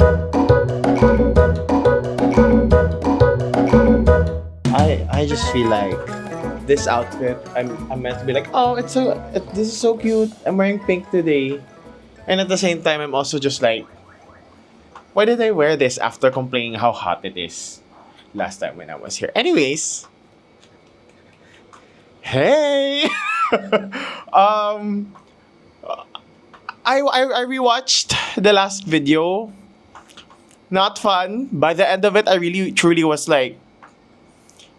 I just feel like this outfit, I'm meant to be like, oh, this is so cute. I'm wearing pink today. And at the same time, I'm also just like, why did I wear this after complaining how hot it is last time when I was here? Anyways, hey! um, I rewatched the last video. Not fun. By the end of it, I really truly was like,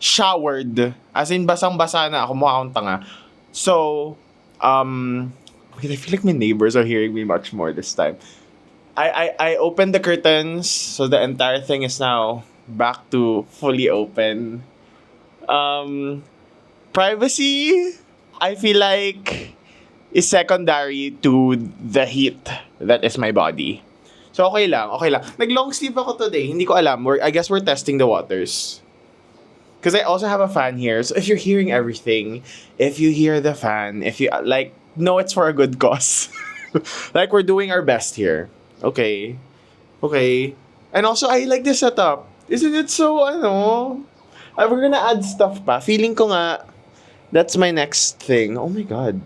showered. As in, basang-basa na ako, mukha akong tanga. So, wait, I feel like my neighbors are hearing me much more this time. I opened the curtains, so the entire thing is now back to fully open. Privacy, I feel like, is secondary to the heat that is my body. So, okay lang, okay lang. Nag-long sleeve ako today. Hindi ko alam. I guess we're testing the waters. Because I also have a fan here. So if you're hearing everything, if you hear the fan, if you, like, know it's for a good cause. Like, we're doing our best here. Okay. Okay. And also, I like this setup. Isn't it so, we're gonna add stuff pa. Feeling ko nga, that's my next thing. Oh my God.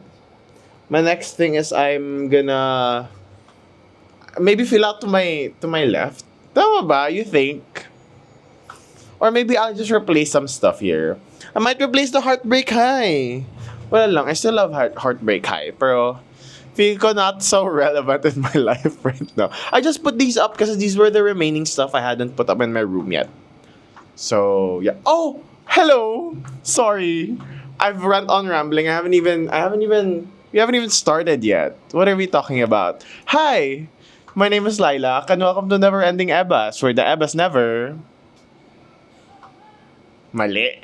My next thing is I'm gonna maybe fill out to my left. Tama ba? You think? Or maybe I'll just replace some stuff here. I might replace the Heartbreak High. Wala lang, I still love Heartbreak High. Pero, feel ko not so relevant in my life right now. I just put these up because these were the remaining stuff I hadn't put up in my room yet. So, yeah. Oh! Hello! Sorry. I've run on rambling. We haven't even started yet. What are we talking about? Hi! My name is Lilac and welcome to Neverending Ebas, where the Ebas never... Mali.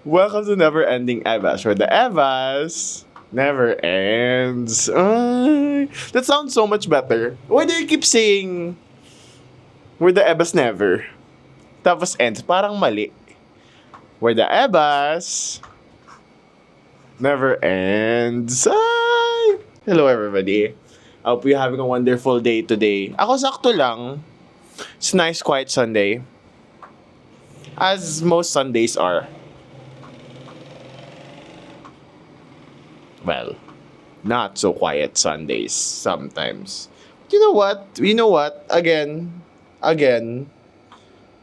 Welcome to Neverending Ebas, where the Ebas never ends. That sounds so much better. Why do you keep saying where the Ebas never? Tapos ends. Parang mali. Where the Ebas never ends. Ay! Hello everybody. I hope you're having a wonderful day today. Ako sakto lang. It's a nice quiet Sunday. As most Sundays are. Well, not so quiet Sundays sometimes. You know what? Again,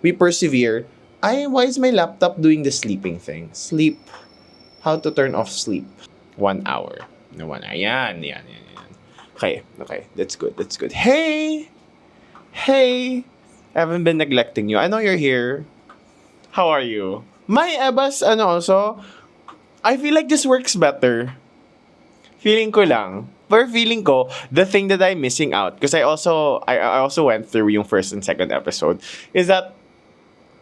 we persevere. Why is my laptop doing the sleeping thing? Sleep. How to turn off sleep. 1 hour. No, 1 hour. Yan. Okay. That's good. Hey! I haven't been neglecting you. I know you're here. How are you? My Ebas, also, I feel like this works better. Feeling ko lang. Pero feeling ko, the thing that I'm missing out, because I also went through yung first and second episode, is that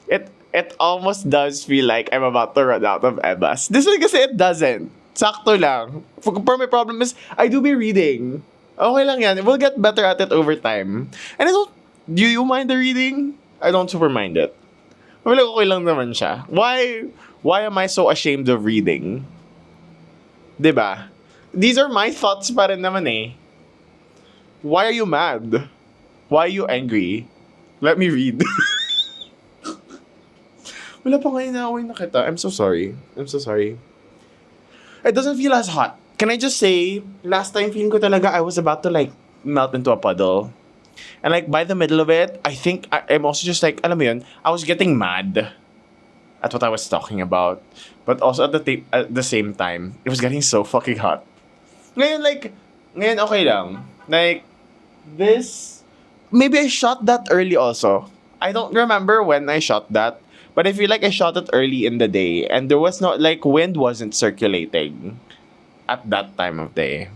it almost does feel like I'm about to run out of Ebas. This one kasi it doesn't. Sakto lang. Pero my problem is, I do be reading. Okay lang yan. We'll get better at it over time. And do you mind the reading? I don't super mind it. I feel like okay lang naman siya. Why am I so ashamed of reading? Diba? These are my thoughts pa rin naman eh. Why are you mad? Why are you angry? Let me read. Wala pa ngayon na away na kita. I'm so sorry. It doesn't feel as hot. Can I just say, last time feeling ko talaga I was about to like melt into a puddle. And like by the middle of it, I think I'm also just like, alam mo yun, I was getting mad at what I was talking about. But also at the same time, it was getting so fucking hot. Ngayon okay lang. Like, this, maybe I shot that early also. I don't remember when I shot that. But I feel like I shot it early in the day. And there was no, like, wind wasn't circulating at that time of day.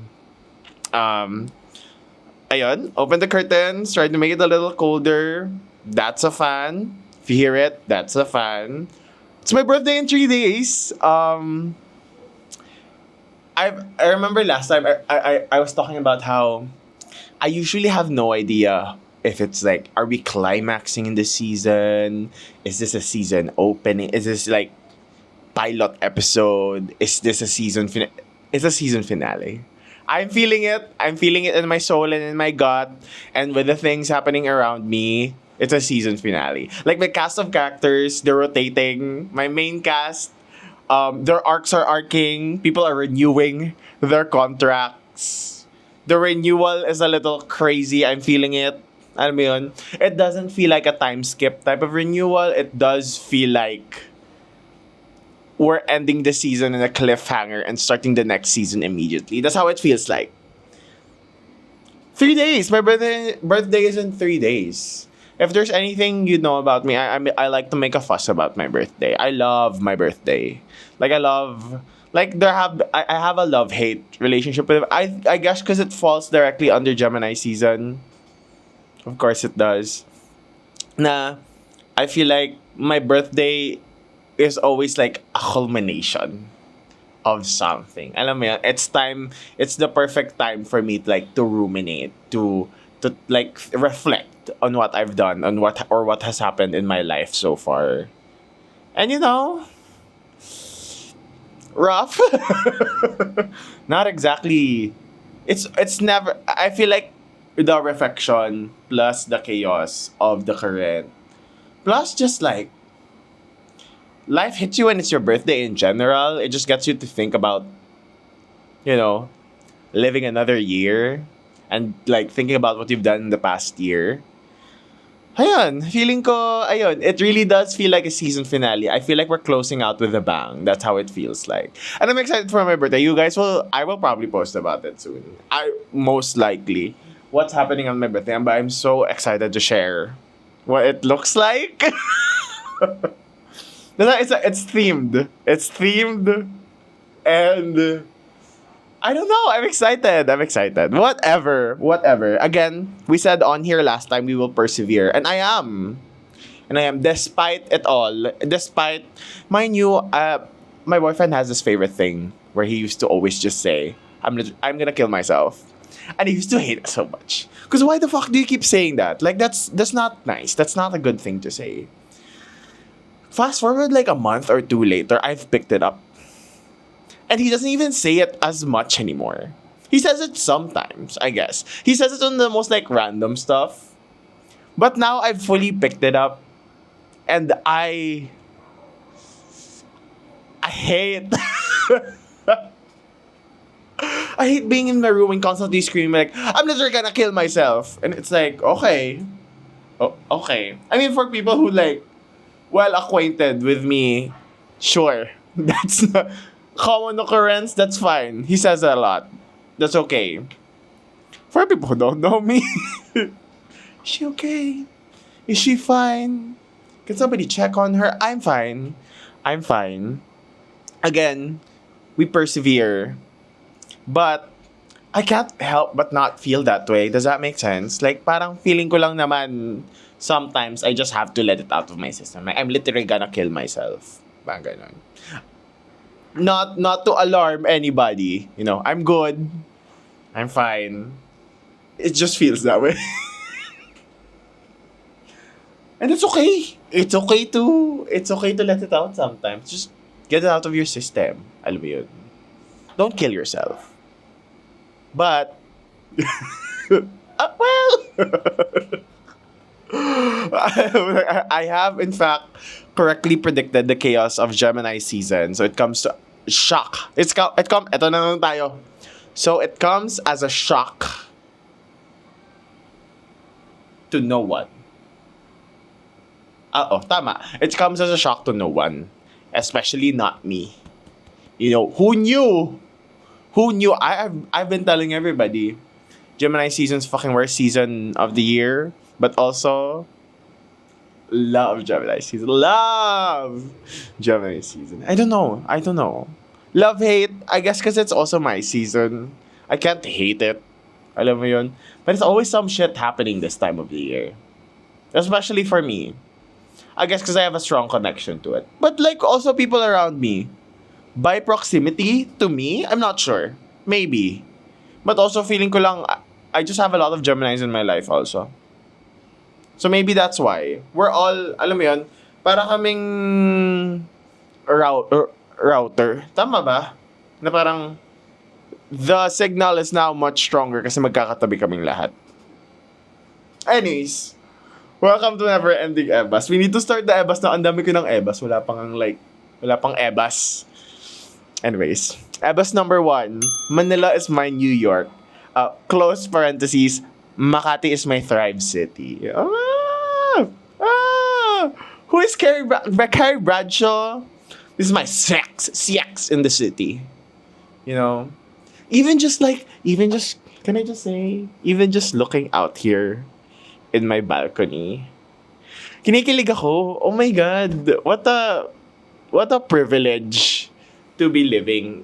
Ayun, open the curtains, try to make it a little colder. That's a fan. If you hear it, that's a fan. It's my birthday in 3 days. I remember last time I was talking about how I usually have no idea if it's like, are we climaxing in the season? Is this a season opening? Is this like pilot episode? Is this a season finale? It's a season finale. I'm feeling it. I'm feeling it in my soul and in my gut. And with the things happening around me, it's a season finale. Like my cast of characters, they're rotating. My main cast, their arcs are arcing. People are renewing their contracts. The renewal is a little crazy. I'm feeling it. Alam mo yun? It doesn't feel like a time skip type of renewal. It does feel like we're ending the season in a cliffhanger and starting the next season immediately. That's how it feels like. 3 days. My birthday is in 3 days. If there's anything you know about me, I like to make a fuss about my birthday. I love my birthday. Like I have a love hate relationship with it. I guess because it falls directly under Gemini season. Of course it does. Na I feel like my birthday is always like a culmination of something. Alam mo yan, it's the perfect time for me to like to ruminate, to like reflect on what I've done, on what has happened in my life so far. And rough. Not exactly. It's never. I feel like the reflection plus the chaos of the current, plus just like life hits you when it's your birthday in general. It just gets you to think about, you know, living another year and like thinking about what you've done in the past year. Ayun, feeling ko, ayun, it really does feel like a season finale. I feel like we're closing out with a bang. That's how it feels like. And I'm excited for my birthday. I will probably post about it soon. Most likely. What's happening on my birthday, but I'm so excited to share what it looks like. It's themed. It's themed. And I don't know. I'm excited. Whatever. Again, we said on here last time we will persevere. And I am. Despite it all. Despite, mind you, my boyfriend has this favorite thing where he used to always just say, I'm gonna kill myself. And he used to hate it so much. Because why the fuck do you keep saying that? Like, that's not nice. That's not a good thing to say. Fast forward like a month or two later, I've picked it up. And he doesn't even say it as much anymore. He says it sometimes, I guess. He says it on the most like random stuff. But now I've fully picked it up. And I hate I hate being in my room and constantly screaming like, I'm literally gonna kill myself. And it's like, okay. Oh, okay. I mean, for people who like, well acquainted with me, sure. That's not common occurrence, that's fine. He says that a lot. That's okay. For people who don't know me, is she okay? Is she fine? Can somebody check on her? I'm fine. Again, we persevere. But I can't help but not feel that way. Does that make sense? Like, parang feeling ko lang naman, sometimes I just have to let it out of my system. Like, I'm literally gonna kill myself. Parang ganun. Not to alarm anybody. I'm good. I'm fine. It just feels that way. And it's okay. It's okay to let it out sometimes. Just get it out of your system. Alam mo yun. Don't kill yourself. But, well, I have in fact correctly predicted the chaos of Gemini season. So it comes to shock. Eto na lang tayo. So it comes as a shock to no one. Tama. It comes as a shock to no one. Especially not me. Who knew? I've been telling everybody, Gemini season's fucking worst season of the year, but also love Gemini season. Love Gemini season. I don't know. Love hate, I guess because it's also my season. I can't hate it. Alam mo yun? But it's always some shit happening this time of the year. Especially for me. I guess because I have a strong connection to it. But like also people around me. By proximity to me, I'm not sure. Maybe. But also feeling ko lang, I just have a lot of Geminis in my life also. So maybe that's why. We're all, alam mo yun, para kaming router. Tama ba? Na parang the signal is now much stronger kasi magkakatabi kaming lahat. Anyways, welcome to Neverending Ebas. We need to start the Ebas na. Ang dami ko ng Ebas. Wala pang Ebas. Anyways, Ebas number 1. Manila is my New York. Close parentheses, Makati is my Thrive City. Who is Carrie Bradshaw? This is my sex in the city. You know? Even just, can I just say, even just looking out here in my balcony, kinikilig ako. Oh my God. What a privilege to be living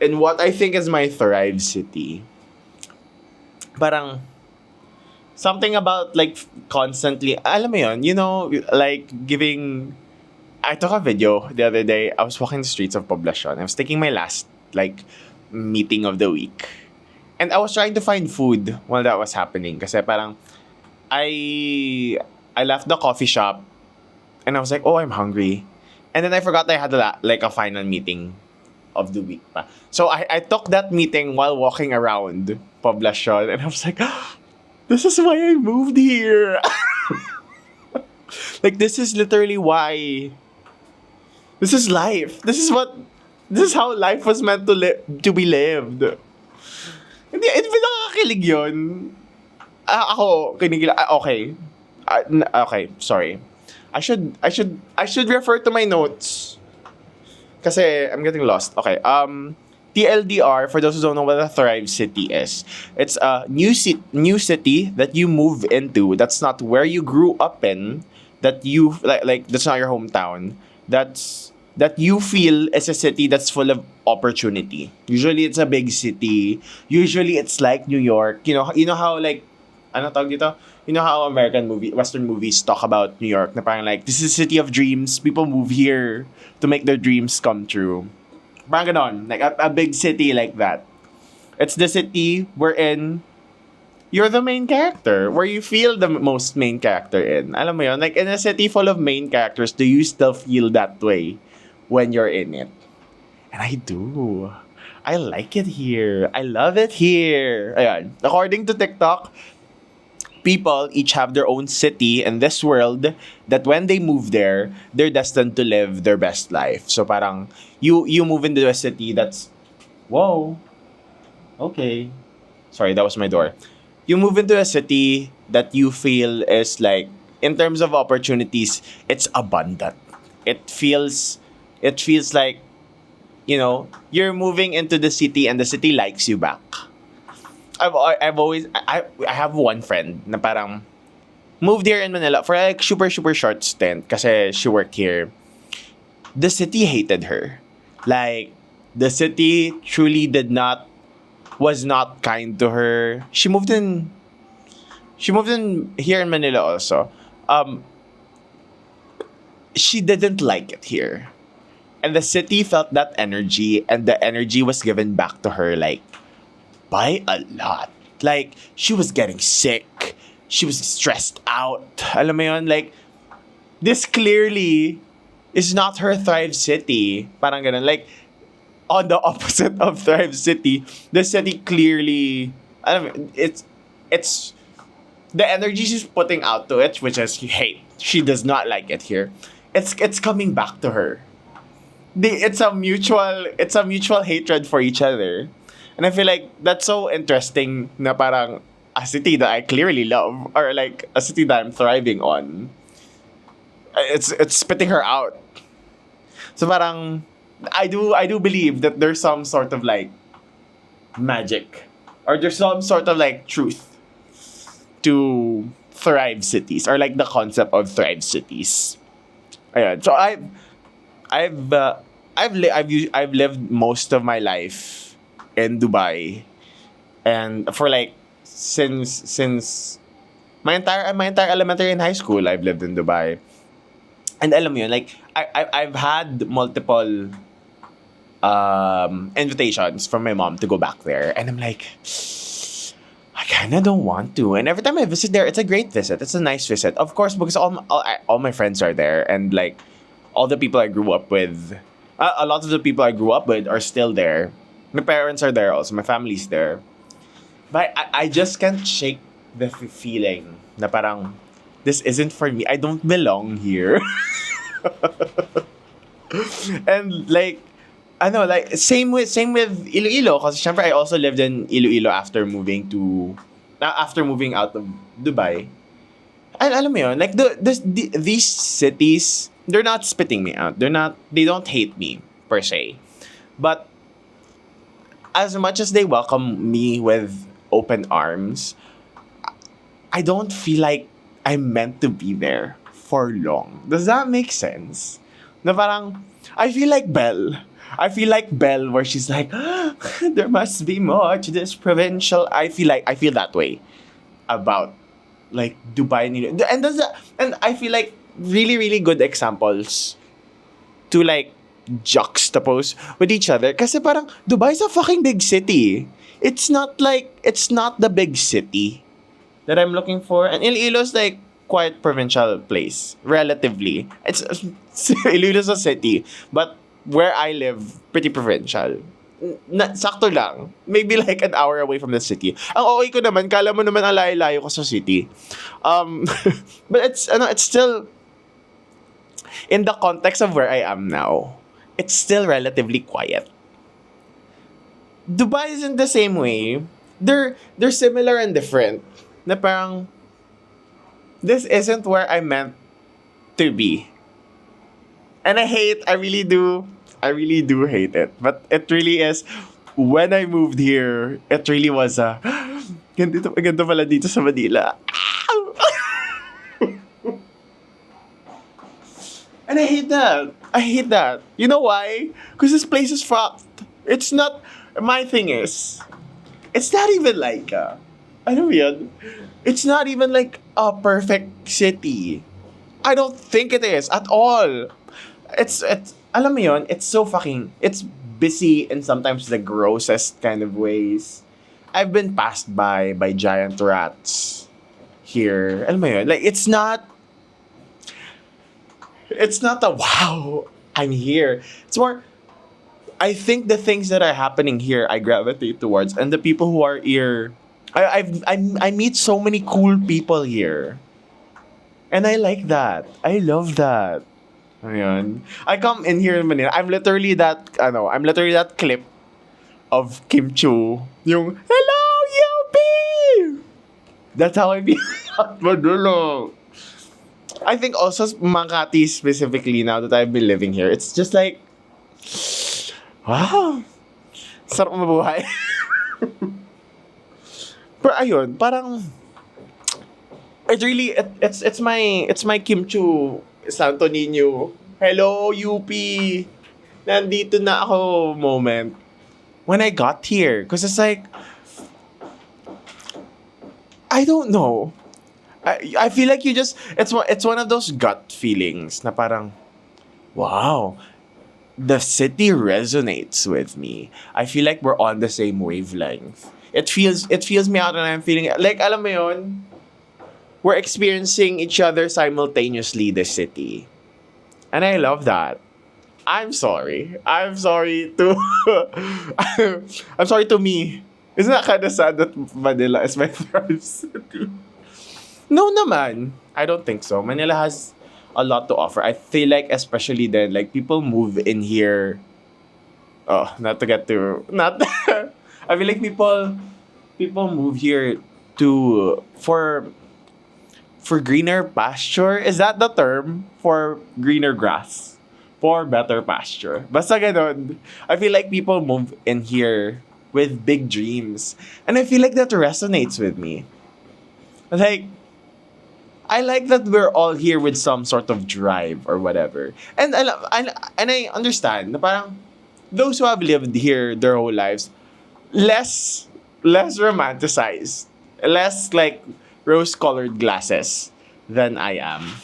in what I think is my Thrive City. Parang, something about constantly, alam mo yun, you know, I took a video the other day. I was walking the streets of Poblacion. I was taking my last, meeting of the week. And I was trying to find food while that was happening. Kasi parang, I left the coffee shop and I was like, oh, I'm hungry. And then I forgot I had a final meeting of the week pa. So I took that meeting while walking around Poblacion and I was like, this is why I moved here. This is literally why. This is life. This is how life was meant to be lived. Hindi nakakakilig yun. Ako, kinikilig. Okay. Okay, sorry. I should refer to my notes. Kasi I'm getting lost. Okay. TLDR, for those who don't know what a Thrive City is, it's a new city that you move into. That's not where you grew up in. That you that's not your hometown. That you feel is a city that's full of opportunity. Usually it's a big city. Usually it's like New York. You know how ano tawag dito? You know how Western movies talk about New York na parang this is a city of dreams. People move here to make their dreams come true. Parang ganon. A big city like that. It's the city wherein you're the main character. Where you feel the most main character in. Alam mo yun? In a city full of main characters, do you still feel that way when you're in it? And I do. I like it here. I love it here. Ayan. According to TikTok, people each have their own city in this world that when they move there, they're destined to live their best life. So parang, you move into a city that's, whoa, okay. Sorry, that was my door. You move into a city that you feel is in terms of opportunities, it's abundant. It feels like, you're moving into the city and the city likes you back. I have one friend na parang moved here in Manila for super short stint kasi she worked here. The city hated her. The city truly was not kind to her. She moved in here in Manila also. She didn't like it here. And the city felt that energy and the energy was given back to her by a lot. She was getting sick. She was stressed out. Alam mo yun? This clearly is not her Thrive City. Parang ganun. On the opposite of Thrive City, the city clearly, it's the energy she's putting out to it, which is hate. She does not like it here. It's coming back to her. It's a mutual hatred for each other. And I feel that's so interesting na parang a city that I clearly love or a city that I'm thriving on. It's spitting her out. So parang I do believe that there's some sort of magic or there's some sort of truth to Thrive cities or the concept of Thrive cities. Ayan. So I've lived most of my life in Dubai, and for since my entire elementary and high school, I've lived in Dubai. And alam mo yun, I've had multiple invitations from my mom to go back there, and I'm I kind of don't want to. And every time I visit there, it's a great visit. It's a nice visit, of course, because all my friends are there, and all the people I grew up with, a lot of the people I grew up with are still there. My parents are there also. My family's there. But I just can't shake the feeling na parang, this isn't for me. I don't belong here. And like, like same with Iloilo, because syempre I also lived in Iloilo after moving out of Dubai. And alam mo yun, like these cities, they're not spitting me out. They don't hate me per se. But as much as they welcome me with open arms, I don't feel like I'm meant to be there for long. Does that make sense? Na parang, I feel like Belle. Where she's like, there must be more to this provincial. I feel that way about like Dubai and I feel like really really good examples to like juxtapose with each other. Kasi parang Dubai's a fucking big city. It's not the big city that I'm looking for, and Iloilo's like quite provincial place relatively. It's Iloilo's a city, but where I live, pretty provincial. Sakto lang. Maybe like an hour away from the city. Ang okay ko naman, kala mo naman ang layo-layo ko sa city. But it's still, in the context of where I am now, it's still relatively quiet. Dubai isn't the same way. They're similar and different. Na parang, this isn't where I meant to be. And I really do hate it. But it really is, when I moved here, it really was ganito pala dito sa Manila. And I hate that. You know why? Because this place is fucked. It's not, my thing is, it's not even like, ano yun? It's not even like a perfect city. I don't think it is at all. It's alam mo yun, it's busy in sometimes the grossest kind of ways. I've been passed by giant rats here. Alam mo yun, like it's not a wow, I'm here. It's more, I think the things that are happening here I gravitate towards, and the people who are here, I meet so many cool people here. And I like that. I love that. Ayan. I come in here in Manila. I'm literally that clip of Kim Chu. Yung, hello, Yupi! That's how I feel at Manila. I think also Makati specifically, now that I've been living here, it's just like, wow, sarap mabuhay. Pero ayun, parang, it's my Kim Chu Santo Niño, hello UP, nandito na ako moment when I got here. Because it's like, I don't know. I feel like it's one of those gut feelings na parang, wow, the city resonates with me. I feel like we're on the same wavelength. It feels me out, and I'm feeling like, alam mo yun, we're experiencing each other simultaneously, this city. And I love that. I'm sorry to I'm sorry to me. Isn't that kind of sad that Manila is my third city? No naman. I don't think so. Manila has a lot to offer. I feel like, especially then, like, people move in here. Oh, I feel like people move here for greener pasture. Is that the term? For greener grass. For better pasture. Basta ganon. I feel like people move in here with big dreams. And I feel like that resonates with me. Like, I like that we're all here with some sort of drive or whatever. And I understand na parang those who have lived here their whole lives, less romanticized, less like rose-colored glasses than I am.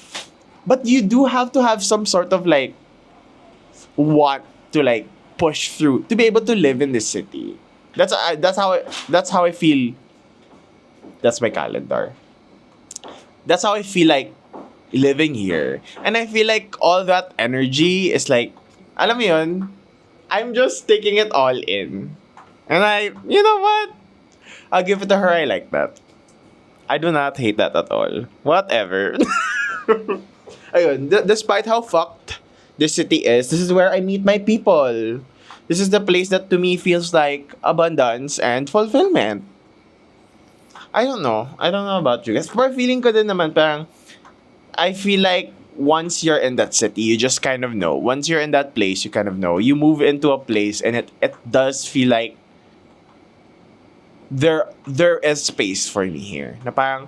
But you do have to have some sort of like want to like push through to be able to live in this city. That's how I feel. That's my calendar. That's how I feel like living here. And I feel like all that energy is like, alam mo yun, I'm just taking it all in. And you know what? I'll give it to her. I like that. I do not hate that at all. Whatever. Ayun, despite how fucked this city is, this is where I meet my people. This is the place that to me feels like abundance and fulfillment. I don't know. I don't know about you guys. Pero feeling ko din naman parang I feel like once you're in that city, you just kind of know. Once you're in that place, you kind of know. You move into a place and it does feel like there is space for me here. Na parang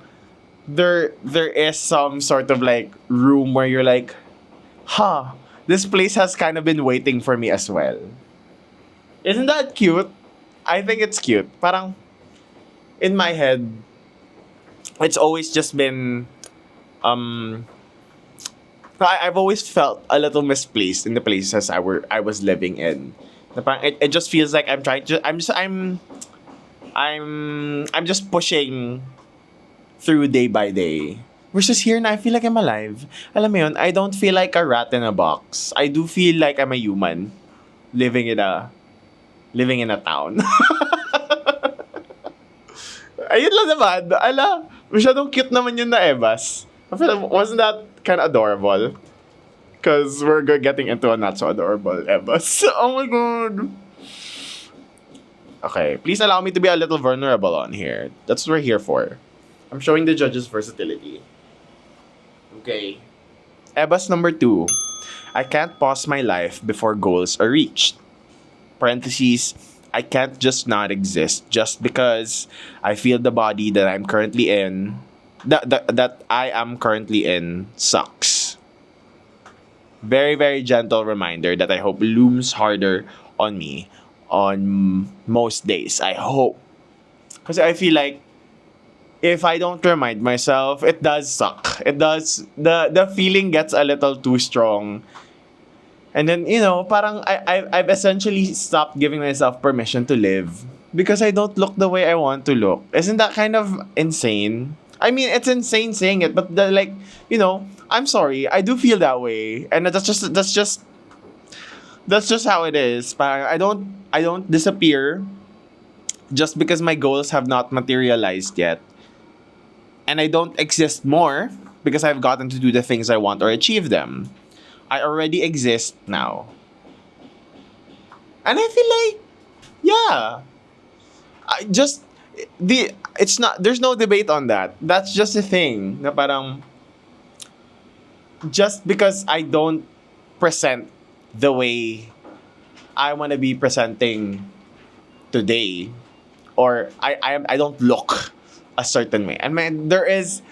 there is some sort of like room where you're like, huh, this place has kind of been waiting for me as well. Isn't that cute? I think it's cute. Parang in my head, it's always just been I've always felt a little misplaced in the places I was living in. Na parang it just feels like I'm trying to I'm just pushing through day by day. Versus here na I feel like I'm alive. Alam mo yun, I don't feel like a rat in a box. I do feel like I'm a human living in a town. Ayun lang naman. Ala, masyadong cute naman yun na ebas. I feel like, wasn't that kind of adorable? Because we're getting into a not so adorable ebas. Oh my god. Okay, please allow me to be a little vulnerable on here. That's what we're here for. I'm showing the judges' versatility. Okay. Ebas number 2. I can't pause my life before goals are reached. Parentheses, I can't just not exist just because I feel the body that I'm currently in, that I am currently in, sucks. Very, very gentle reminder that I hope looms harder on me on most days. I hope. Because I feel like if I don't remind myself, it does suck. It does. The feeling gets a little too strong. And then, parang I've essentially stopped giving myself permission to live because I don't look the way I want to look. Isn't that kind of insane? I mean, it's insane saying it, but I'm sorry. I do feel that way. And that's just how it is. Parang I don't disappear just because my goals have not materialized yet. And I don't exist more because I've gotten to do the things I want or achieve them. I already exist now. And I feel like, yeah. There's no debate on that. That's just a thing. Na parang, just because I don't present the way I want to be presenting today, or I don't look a certain way. And man, there is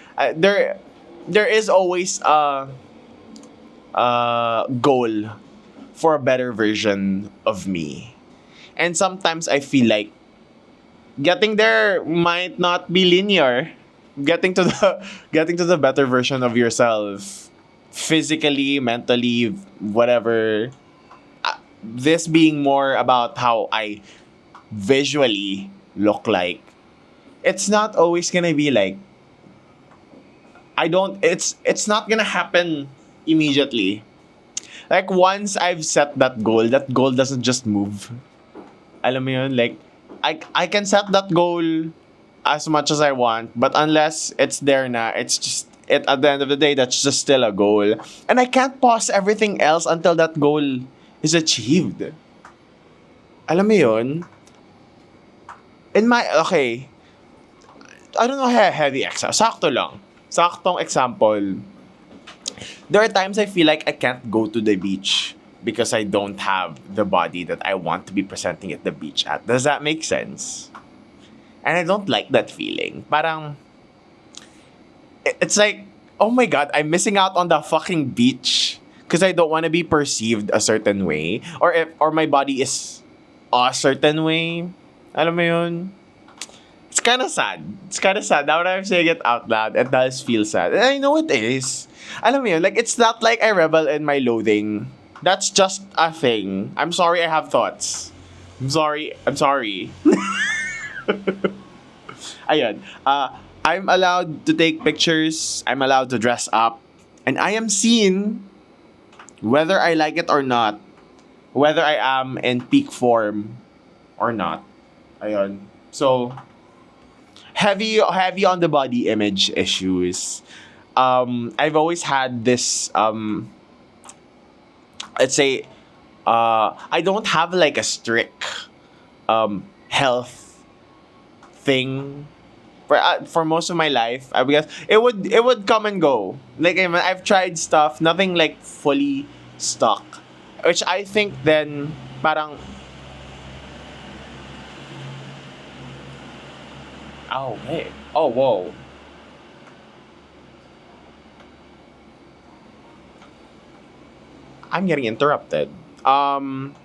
always a goal for a better version of me. And sometimes I feel like getting there might not be linear. Getting to the better version of yourself, physically, mentally, whatever. This being more about how I visually look like. It's not always gonna be like it's not gonna happen immediately. Like once I've set that goal doesn't just move. Alam mo yun? Like I can set that goal as much as I want, but unless it's there na, it's just at the end of the day, that's just still a goal. And I can't pause everything else until that goal is achieved. Alam mo yun? Okay, I don't know how heavy example. Sakto lang. Saktong example. There are times I feel like I can't go to the beach because I don't have the body that I want to be presenting at the beach at. Does that make sense? And I don't like that feeling. Parang, it's like, oh my God, I'm missing out on the fucking beach because I don't want to be perceived a certain way. Or my body is a certain way. Alam mo yun? It's kind of sad. Now that I'm saying it out loud, it does feel sad. And I know it is. Alam mo yun? Like, it's not like I revel in my loathing. That's just a thing. I'm sorry I have thoughts. I'm sorry. Ayun. I'm allowed to take pictures. I'm allowed to dress up. And I am seen whether I like it or not. Whether I am in peak form or not. Ayun. So, heavy on the body image issues. I've always had this, let's say, I don't have like a strict health thing for most of my life. I guess it would come and go. Like I've tried stuff, nothing like fully stuck, which I think then parang oh hey oh whoa. I'm getting interrupted. Saan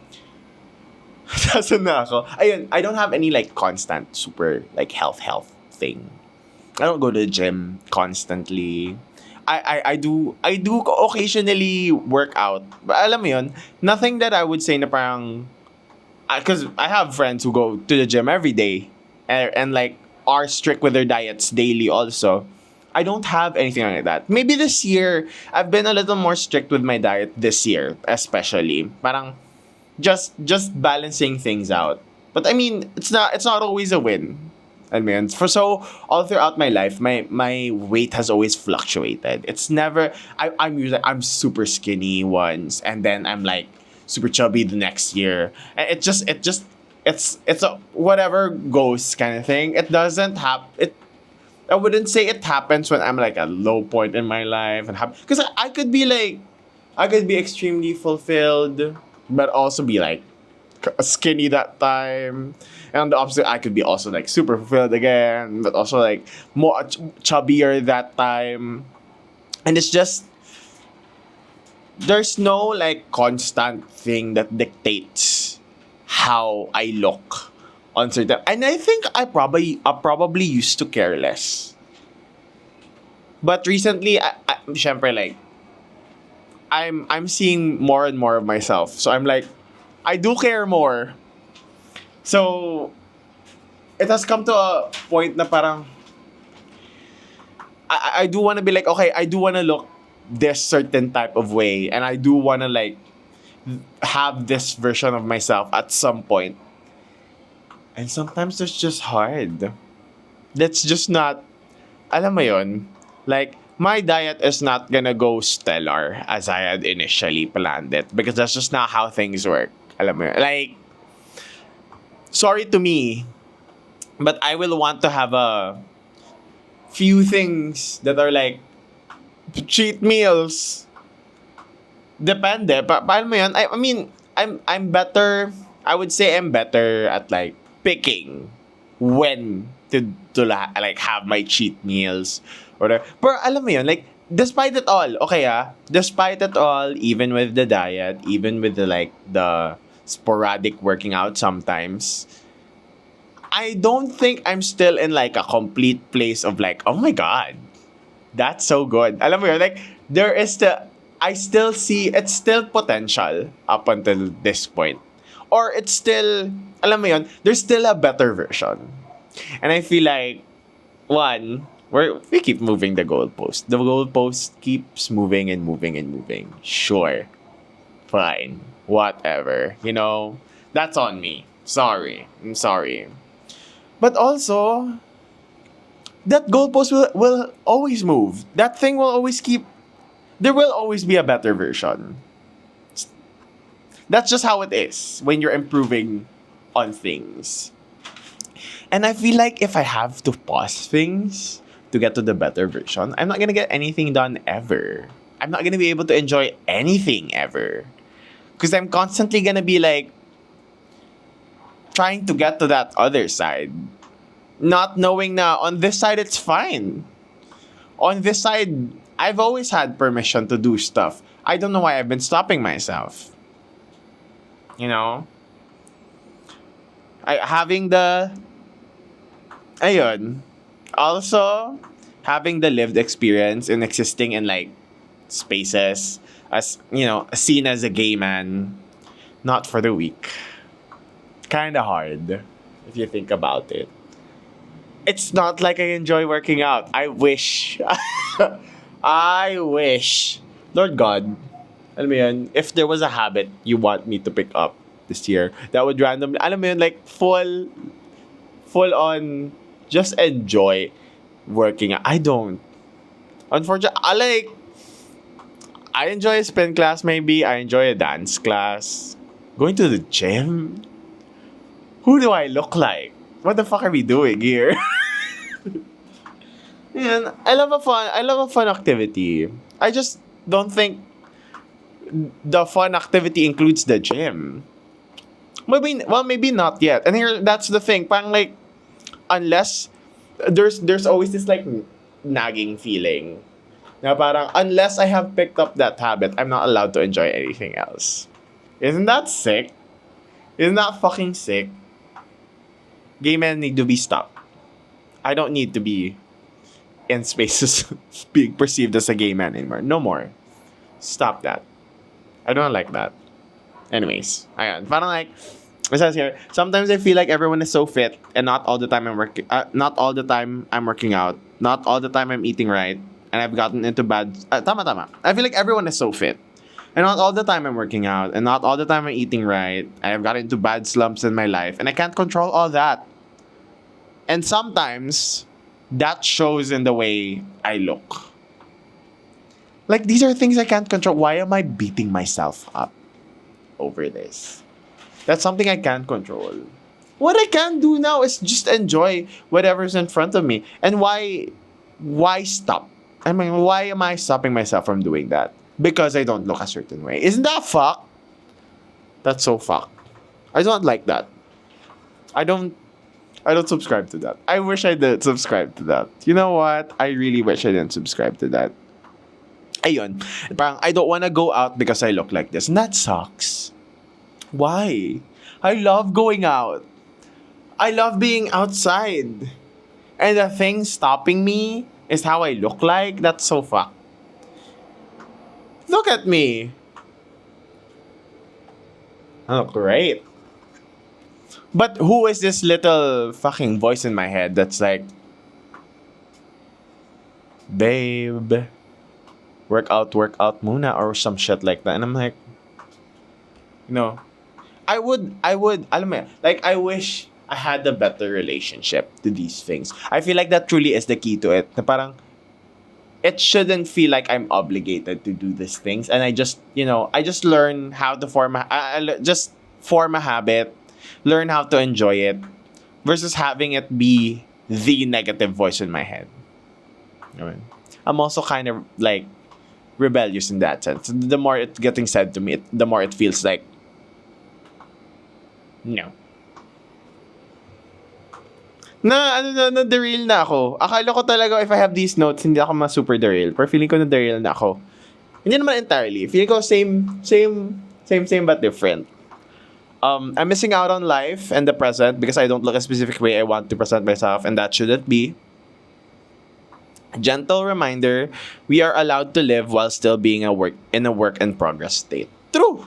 na ako? Ayun, I don't have any like constant super like health thing. I don't go to the gym constantly. I do occasionally work out. But alam mo yun, nothing that I would say na parang because I have friends who go to the gym every day and like are strict with their diets daily also. I don't have anything like that. Maybe this year I've been a little more strict with my diet this year, especially. Parang just balancing things out. But I mean, it's not always a win. I mean, for so all throughout my life, my weight has always fluctuated. It's never I'm usually I'm super skinny once, and then I'm like super chubby the next year. And it's a whatever goes kind of thing. It doesn't happen. I wouldn't say it happens when I'm like a low point in my life and because I could be like I could be extremely fulfilled, but also be like skinny that time. And on the opposite, I could be also like super fulfilled again, but also like more chubbier that time. And it's just there's no like constant thing that dictates how I look on certain. And I think I probably used to care less. But recently, syempre like I'm seeing more and more of myself. So I'm like, I do care more. So it has come to a point na parang I do want to be like, okay, I do want to look this certain type of way, and I do want to like have this version of myself at some point. And sometimes it's just hard. That's just not, alam mo yun, like, my diet is not gonna go stellar as I had initially planned it because that's just not how things work. Alam mo yun, like, sorry to me, but I will want to have a few things that are like cheat meals. Depende. Paano mo yun? I mean, I'm better. I would say I'm better at like picking when to like have my cheat meals or whatever. Pero alam mo yun, like despite it all, okay despite it all, even with the diet, even with the like the sporadic working out sometimes, I don't think I'm still in like a complete place of like, oh my god, that's so good. Alam mo yun, like there is I still see it's still potential up until this point. Or it's still, alam mo yun, there's still a better version. And I feel like, one, we keep moving the goalpost. The goalpost keeps moving and moving and moving. Sure. Fine. Whatever. You know, that's on me. Sorry. I'm sorry. But also, that goalpost will always move. That thing will always keep. There will always be a better version. That's just how it is when you're improving on things. And I feel like if I have to pause things to get to the better version, I'm not gonna get anything done ever. I'm not gonna be able to enjoy anything ever. Because I'm constantly gonna be like trying to get to that other side. Not knowing na on this side it's fine. On this side, I've always had permission to do stuff. I don't know why I've been stopping myself. You know? Having the... Ayun. Also, having the lived experience in existing in like spaces as, you know, seen as a gay man, not for the weak. Kinda hard, if you think about it. It's not like I enjoy working out. I wish. I wish. Lord God, alam mo yun, if there was a habit you want me to pick up this year, that would randomly, alam mo yun, like full full on just enjoy working out. I don't. Unfortunately, I enjoy a spin class maybe. I enjoy a dance class. Going to the gym? Who do I look like? What the fuck are we doing here? Man, I love a fun activity. I just don't think the fun activity includes the gym. Maybe not yet. And here, that's the thing. Parang like, unless there's always this like nagging feeling. Na parang unless I have picked up that habit, I'm not allowed to enjoy anything else. Isn't that sick? Isn't that fucking sick? Gay men need to be stopped. I don't need to be in spaces being perceived as a gay man anymore. No more. Stop that. I don't like that. Anyways, ayan. Parang like, it says here, sometimes I feel like everyone is so fit and not all the time not all the time I'm working out. Not all the time I'm eating right. And I've gotten into bad... tama. I feel like everyone is so fit. And not all the time I'm working out. And not all the time I'm eating right. I've gotten into bad slumps in my life. And I can't control all that. And sometimes, that shows in the way I look. Like, these are things I can't control. Why am I beating myself up over this? That's something I can't control. What I can do now is just enjoy whatever's in front of me. And why stop? I mean, why am I stopping myself from doing that? Because I don't look a certain way. Isn't that fucked? That's so fucked. I don't like that. I don't subscribe to that. I wish I did subscribe to that. You know what? I really wish I didn't subscribe to that. Ayun. Parang I don't want to go out because I look like this. And that sucks. Why? I love going out. I love being outside. And the thing stopping me is how I look like. That's so fucked. Look at me. I look great. But who is this little fucking voice in my head that's like, babe, work out muna or some shit like that. And I'm like, no. I would, alam mo, like, I wish I had a better relationship to these things. I feel like that truly is the key to it. Na parang, it shouldn't feel like I'm obligated to do these things. And I just learn how to form a habit, learn how to enjoy it, versus having it be the negative voice in my head. I mean, I'm also kind of like rebellious in that sense. The more it's getting said to me, the more it feels like, no. Na-derail na ako. Akala ko talaga if I have these notes, hindi ako ma-super derail. Pero feeling ko na-derail na ako. Hindi naman entirely. Feeling ko same but different. I'm missing out on life and the present because I don't look a specific way I want to present myself, and that shouldn't be. Gentle reminder, we are allowed to live while still being in a work in progress state. True.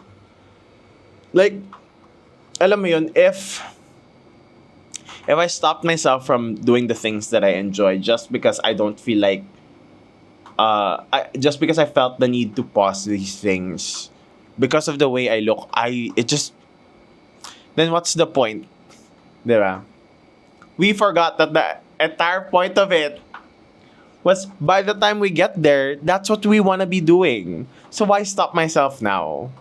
Like, alam mo yun, if I stopped myself from doing the things that I enjoy just because I don't feel like, just because I felt the need to pause these things because of the way I look, then what's the point? Diba? We forgot that the entire point of it was by the time we get there, that's what we want to be doing. So why stop myself now?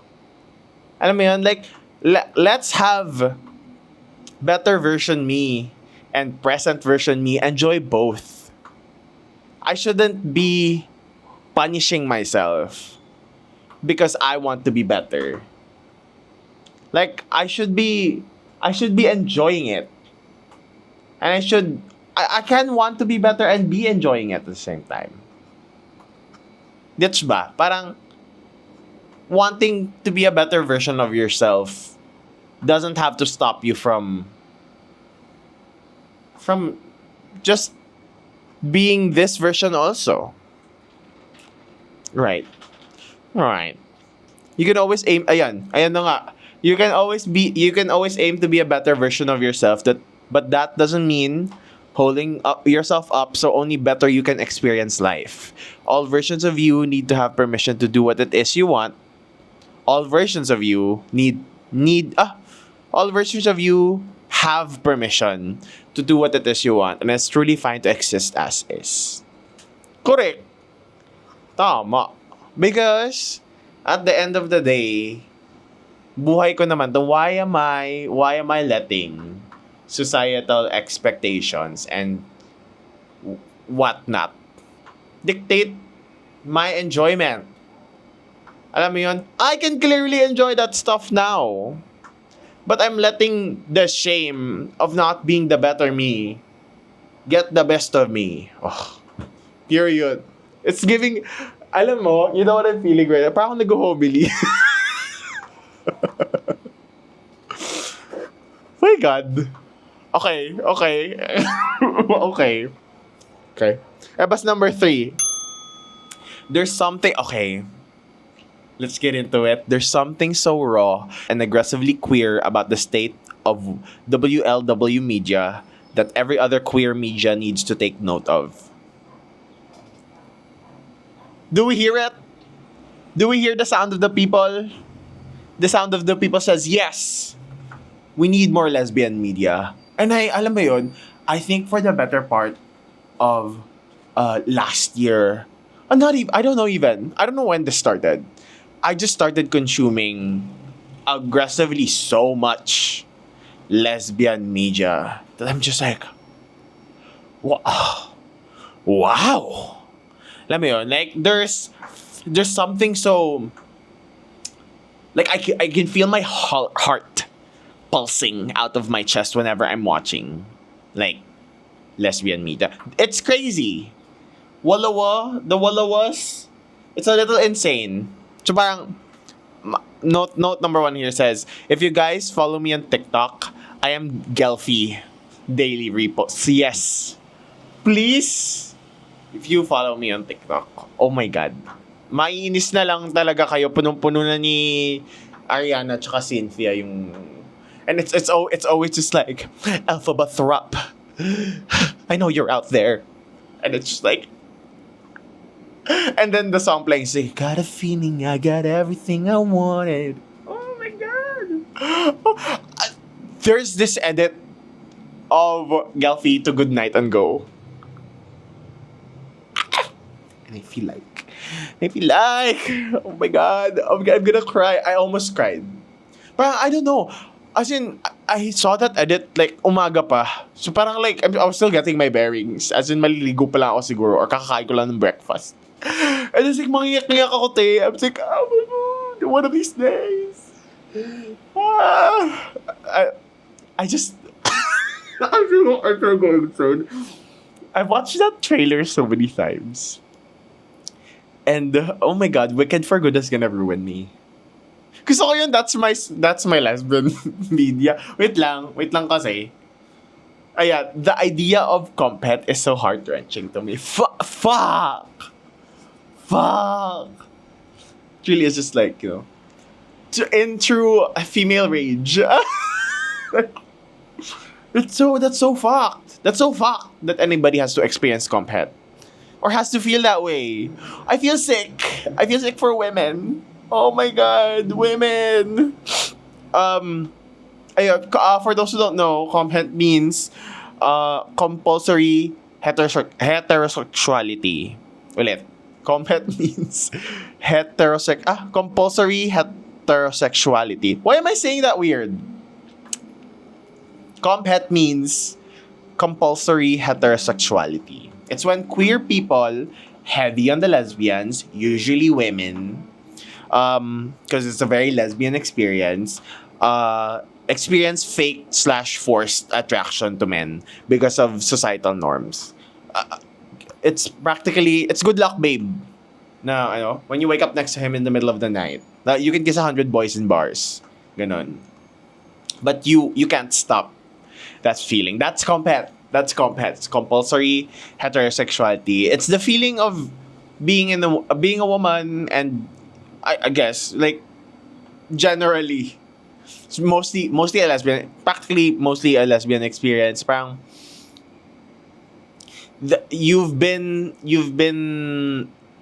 Alam mo yun, like, let's have better version me and present version me enjoy both. I shouldn't be punishing myself because I want to be better. Like, I should be enjoying it. And I can want to be better and be enjoying it at the same time. Gets ba? Parang wanting to be a better version of yourself doesn't have to stop you from just being this version also. Right. You can always aim, ayan na nga. You can always aim to be a better version of yourself, but that doesn't mean holding yourself up so only better you can experience life. All versions of you need to have permission to do what it is you want. All versions of you all versions of you have permission to do what it is you want, and it's truly fine to exist as is. Correct. Tama. Because at the end of the day, buhay ko naman to. Why am I letting societal expectations and whatnot dictate my enjoyment? Alam mo yun? I can clearly enjoy that stuff now. But I'm letting the shame of not being the better me get the best of me. Oh, period. It's giving, alam mo, you know what I'm feeling right now? Parang akong nag-homily. My God. Okay. Okay. Ebas number 3. There's something, okay. Let's get into it. There's something so raw and aggressively queer about the state of WLW media that every other queer media needs to take note of. Do we hear it? Do we hear the sound of the people? The sound of the people says, yes, we need more lesbian media. And alam mo yun, I think for the better part of last year, I don't know when this started. I just started consuming aggressively so much lesbian media that I'm just like, wow. Alam mo yun, like, there's something so, like, I can feel my heart pulsing out of my chest whenever I'm watching, like, lesbian media. It's crazy. The Walawas, it's a little insane. So parang, note number 1 here says, if you guys follow me on TikTok, I am gelphie daily reposts. Yes. Please, if you follow me on TikTok, oh my God. Maiinis na lang talaga kayo. Punong-puno na ni Ariana tsaka Cynthia yung... And it's always just like, Alphaba Throp. I know you're out there. And it's just like... And then the song playing, say, got a feeling I got everything I wanted. Oh my God. There's this edit of Gelphie to Good Night and Go. And I feel like, oh my God, I'm gonna cry. I almost cried. But I don't know. As in, I saw that edit like umaga pa. So parang like, I was still getting my bearings. As in, maliligo pa lang ako siguro or kakakain ko lang ng breakfast. And it's like, mangiyak-iyak ako, te. I'm like, oh my God, one of these days. I just, I'm so going soon. I've watched that trailer so many times. And, oh my God, Wicked for Good is gonna ruin me. Gusto ko yun, that's my lesbian media. Wait lang kasi. Ayan, the idea of compet is so heart-wrenching to me. Fuck! It really is just like, you know, in true female rage. That's so fucked. That's so fucked that anybody has to experience compet. Or has to feel that way. I feel sick for women. Oh my God, women. For those who don't know, compet means compulsory heterosexuality. Ulit. Compet means compulsory heterosexuality. Why am I saying that weird? Compet means compulsory heterosexuality. It's when queer people, heavy on the lesbians, usually women, because it's a very lesbian experience, experience fake/forced attraction to men because of societal norms. It's good luck, babe. Na, ano, when you wake up next to him in the middle of the night, you can kiss 100 boys in bars. Ganon. But you can't stop that feeling. That's compet. It's compulsory heterosexuality. It's the feeling of being a woman, and I guess, like, generally, mostly a lesbian, practically mostly a lesbian experience. Parang, you've been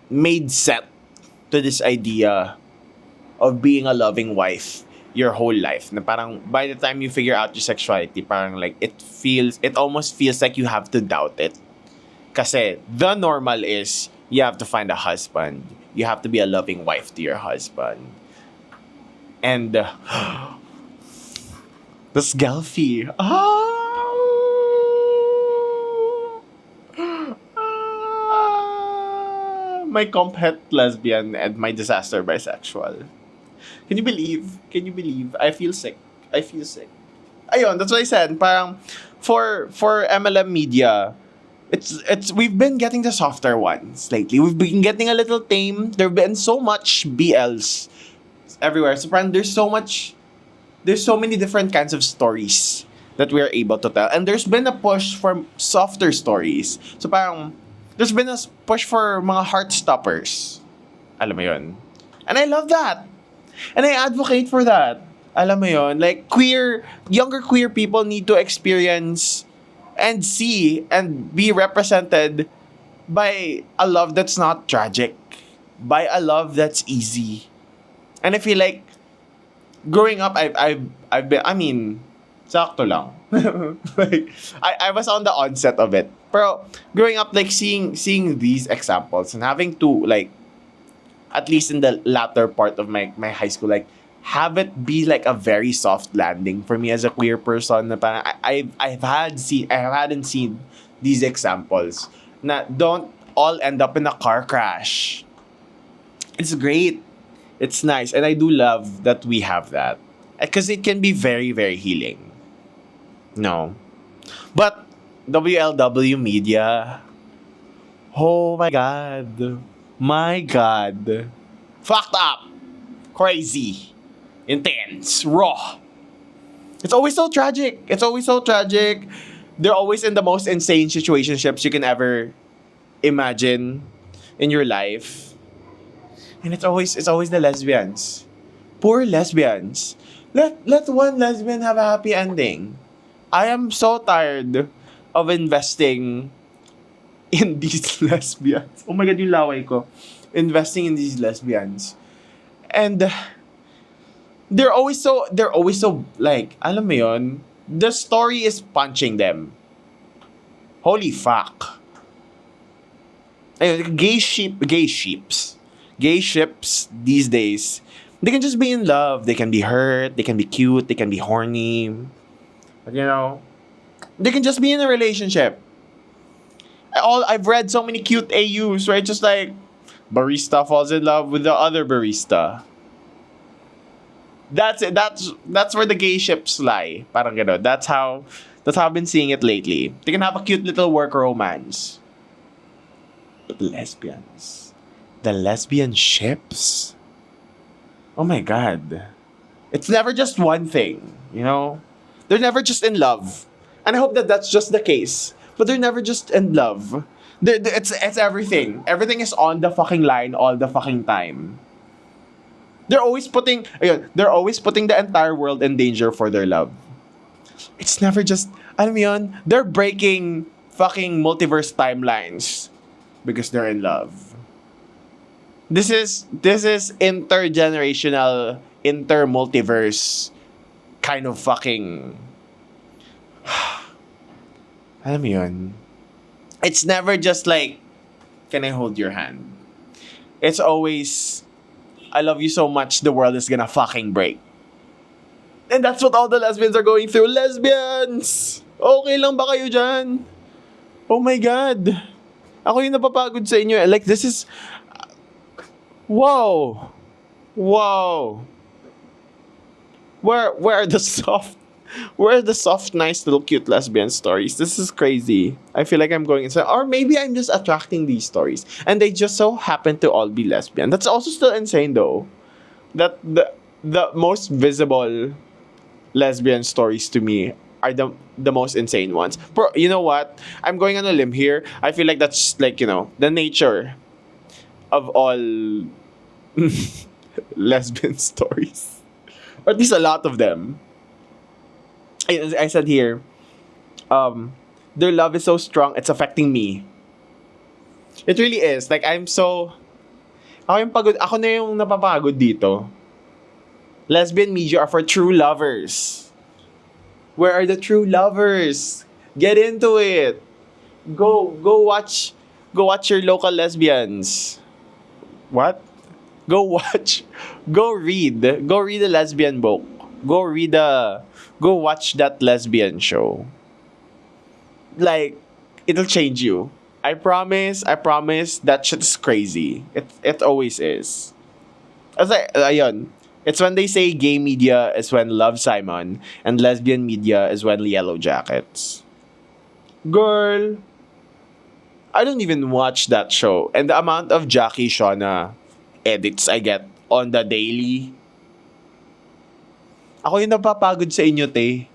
made set to this idea of being a loving wife. your whole life. Na parang by the time you figure out your sexuality, parang like it almost feels like you have to doubt it. Kasi the normal is you have to find a husband. You have to be a loving wife to your husband. And this gelphie. My compet lesbian and my disaster bisexual. Can you believe? Can you believe? I feel sick. I feel sick. Ayun, that's what I said. Parang for MLM media, it's we've been getting the softer ones lately. We've been getting a little tame. There've been so much BLs everywhere. So parang there's so many different kinds of stories that we are able to tell. And there's been a push for softer stories. So parang there's been a push for mga heart stoppers. Alam mo yun? And I love that. And I advocate for that. Alam mo yun? Like, younger queer people need to experience and see and be represented by a love that's not tragic. By a love that's easy. And I feel like, growing up, I've been, I mean, sakto lang. Like, I was on the onset of it. Pero, growing up, like, seeing these examples and having to, like, at least in the latter part of my high school, like, have it be like a very soft landing for me as a queer person. Na parang I hadn't seen these examples. Na don't all end up in a car crash. It's great. It's nice. And I do love that we have that. Because it can be very, very healing. No. But WLW media, oh my God. My God. Fucked up. Crazy. Intense. Raw. It's always so tragic. It's always so tragic. They're always in the most insane situationships you can ever imagine in your life. And it's always the lesbians. Poor lesbians. Let one lesbian have a happy ending. I am so tired of investing in these lesbians. Oh my God, yung laway ko. Investing in these lesbians. And they're always so like, alam mo yun, the story is punching them. Holy fuck. Ayun, gay ships these days, they can just be in love. They can be hurt, they can be cute, they can be horny. But you know, they can just be in a relationship. I've read so many cute AUs, right? Just like, barista falls in love with the other barista. That's it. That's where the gay ships lie. Parang gano'n. That's how I've been seeing it lately. They can have a cute little work romance. But the lesbian ships? Oh my God. It's never just one thing, you know? They're never just in love. And I hope that that's just the case. But they're never just in love. It's everything. Everything is on the fucking line all the fucking time. They're always putting the entire world in danger for their love. It's never just, alam mo yun, they're breaking fucking multiverse timelines because they're in love. This is intergenerational, inter-multiverse kind of fucking... Alam mo yun? It's never just like, can I hold your hand? It's always, I love you so much, the world is gonna fucking break. And that's what all the lesbians are going through. Lesbians! Okay lang ba kayo dyan? Oh my God. Ako yung napapagod sa inyo. Like, this is... Whoa! Where are the soft... Where are the soft, nice, little, cute lesbian stories? This is crazy. I feel like I'm going inside. Or maybe I'm just attracting these stories. And they just so happen to all be lesbian. That's also still insane, though. That the most visible lesbian stories to me are the most insane ones. But you know what? I'm going on a limb here. I feel like that's, like, you know, the nature of all lesbian stories. Or at least a lot of them. I said here, their love is so strong, it's affecting me. It really is. Like, I'm so... Ako na yung napapagod dito. Lesbian media are for true lovers. Where are the true lovers? Get into it. Go watch your local lesbians. What? Go watch. Go read a lesbian book. Go watch that lesbian show. Like, it'll change you. I promise, that shit is crazy. It always is. As ayun. It's when they say gay media is when Love Simon and lesbian media is when Yellow Jackets. Girl, I don't even watch that show. And the amount of Jackie Shauna edits I get on the daily. Ako yung napapagod sa inyo, te.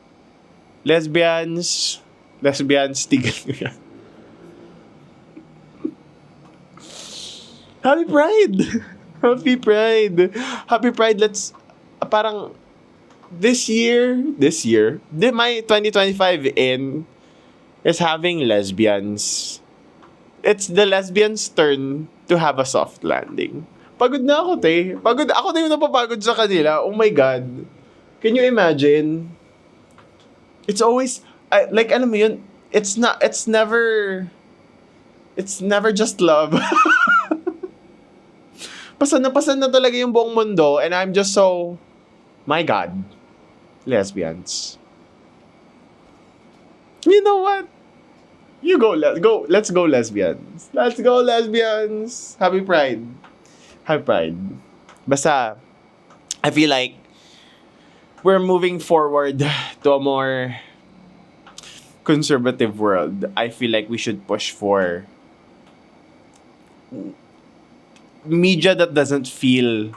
Lesbians, tigil nyo yan. Happy Pride! Happy Pride! Happy Pride, let's, parang, this year, my 2025 in is having lesbians. It's the lesbians' turn to have a soft landing. Pagod na ako, te. Ako na yung napapagod sa kanila. Oh my God. Can you imagine? It's always, like, alam mo yun, it's never just love. Pasan na talaga yung buong mundo, and I'm just so, my God, lesbians. You know what? Let's go lesbians. Let's go lesbians. Happy Pride. Happy Pride. Basta, I feel like we're moving forward to a more conservative world. I feel like we should push for media that doesn't feel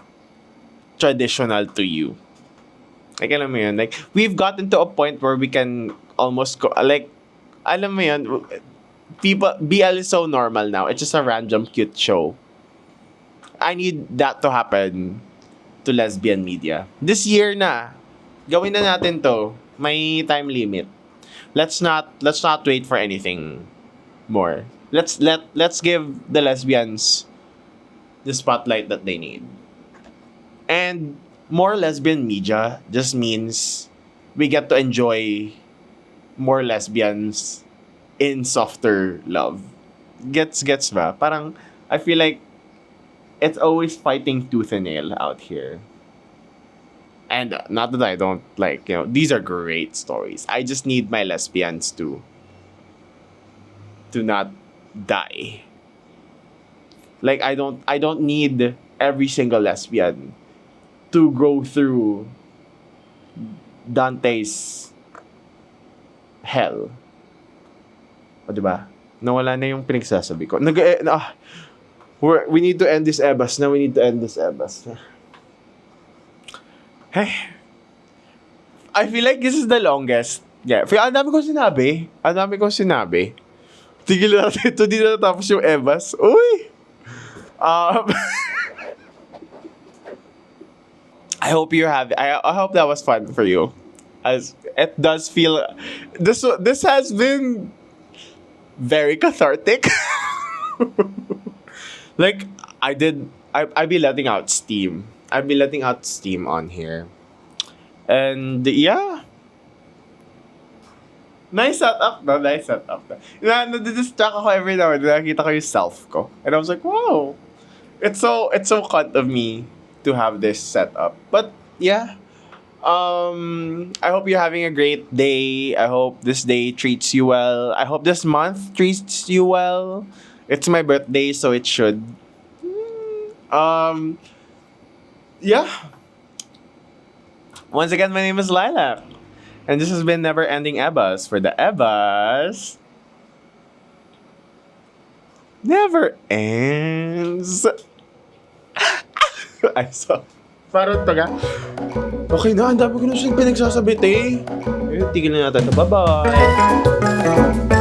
traditional to you. Like, alam mo yun, like, we've gotten to a point where we can almost go, like, alam mo yun, BL is so normal now. It's just a random cute show. I need that to happen to lesbian media. This year na, gawin na natin to. May time limit. Let's not wait for anything more. Let's give the lesbians the spotlight that they need. And more lesbian media just means we get to enjoy more lesbians in softer love. Gets ba? Parang, I feel like it's always fighting tooth and nail out here. And not that I don't like, these are great stories. I just need my lesbians to not die. Like, I don't need every single lesbian to go through Dante's hell. O, diba? Nawala na yung pinagsasabi ko. We need to end this ebas na. Hey, I feel like this is the longest. Yeah, ang dami kong sinabi. Tigil natin ito, di na natapos yung ebas. Uy! I hope that was fun for you. As it does feel, this has been very cathartic. Like, I'd be letting out steam. I'd be letting out steam on here. And yeah. Nice setup. Nadidistract ako every now and then. Nakita ko yung self ko. And I was like, wow. It's so cut of me to have this setup. But yeah. I hope you're having a great day. I hope this day treats you well. I hope this month treats you well. It's my birthday, so it should. Yeah. Once again, my name is Lilac. And this has been Neverending Ebas. For the Ebas, never ends. Ay, so. Parang taga. Okay na, ang dami ko na siya pinagsasabi, eh. Tigil na natin. Bye-bye.